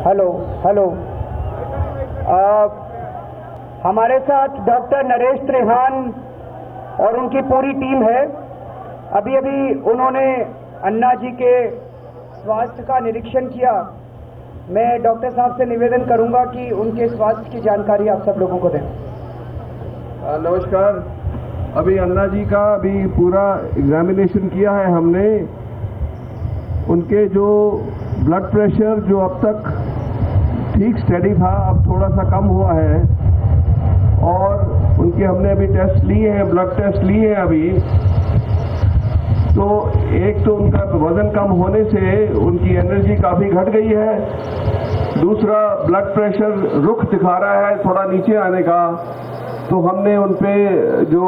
Hello hello हमारे साथ doctor Naresh Trehan और उनकी पूरी टीम है। अभी उन्होंने अन्ना जी के स्वास्थ्य का निरीक्षण किया। मैं डॉक्टर साहब से निवेदन करूंगा कि उनके स्वास्थ्य की जानकारी आप सब लोगों को दें। नमस्कार। अभी अन्ना जी का पूरा एग्जामिनेशन किया है हमने। उनके जो ब्लड प्रेशर जो अब तक ठीक स्टेडी था, अब थोड़ा सा कम हुआ है और उनके हमने अभी टेस्ट लिए हैं, ब्लड टेस्ट लिए हैं अभी। तो एक तो उनका वजन कम होने से उनकी एनर्जी काफ़ी घट गई है। दूसरा, ब्लड प्रेशर रुख दिखा रहा है थोड़ा नीचे आने का। तो हमने उन पे जो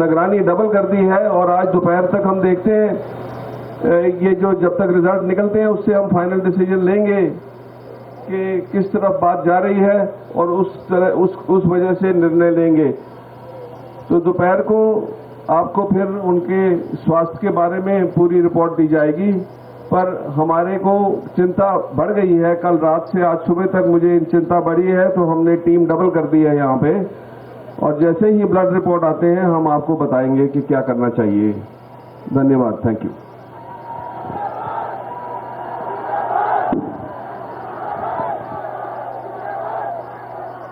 निगरानी डबल कर दी है और आज दोपहर तक हम देखते हैं ये जो जब तक रिजल्ट निकलते हैं उससे हम फाइनल डिसीजन लेंगे कि किस तरफ बात जा रही है और उस वजह से निर्णय लेंगे। तो दोपहर को आपको फिर उनके स्वास्थ्य के बारे में पूरी रिपोर्ट दी जाएगी। पर हमारे को चिंता बढ़ गई है, कल रात से आज सुबह तक मुझे चिंता बढ़ी है, तो हमने टीम डबल कर दी है यहाँ पे। और जैसे ही ब्लड रिपोर्ट आते हैं हम आपको बताएंगे कि क्या करना चाहिए। धन्यवाद। Thank you.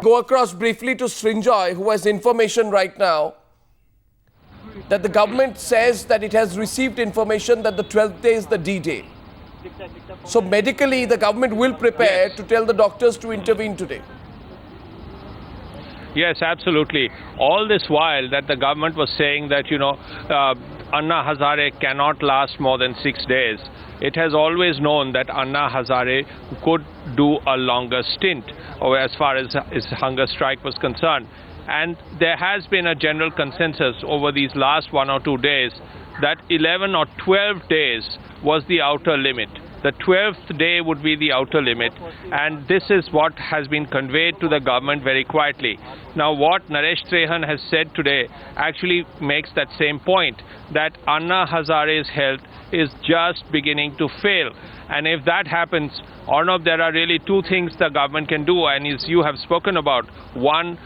Go across briefly to Srinjoy, who has information right now that the government says that it has received information that the 12th day is the D-Day. So medically, the government will prepare to tell the doctors to intervene today. Yes, absolutely. All this while that the government was saying that, Anna Hazare cannot last more than 6 days, it has always known that Anna Hazare could do a longer stint as far as his hunger strike was concerned. And there has been a general consensus over these last 1 or 2 days that 11 or 12 days was the outer limit. The 12th day would be the outer limit, and this is what has been conveyed to the government very quietly. Now, what Naresh Trehan has said today actually makes that same point, that Anna Hazare's health is just beginning to fail. And if that happens, Arnab, there are really two things the government can do, and as you have spoken about. One,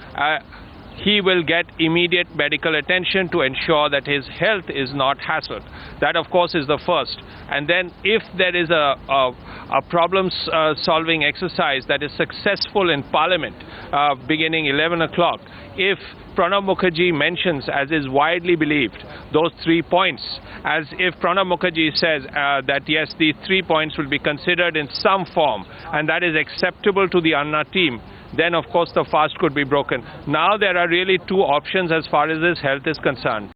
he will get immediate medical attention to ensure that his health is not hassled. That, of course, is the first. And then if there is a problem-solving exercise that is successful in Parliament beginning 11 o'clock, if Pranab Mukherjee mentions, as is widely believed, those 3 points, as if Pranab Mukherjee says that yes, these 3 points will be considered in some form, and that is acceptable to the Anna team, then of course the fast could be broken. Now there are really two options as far as his health is concerned.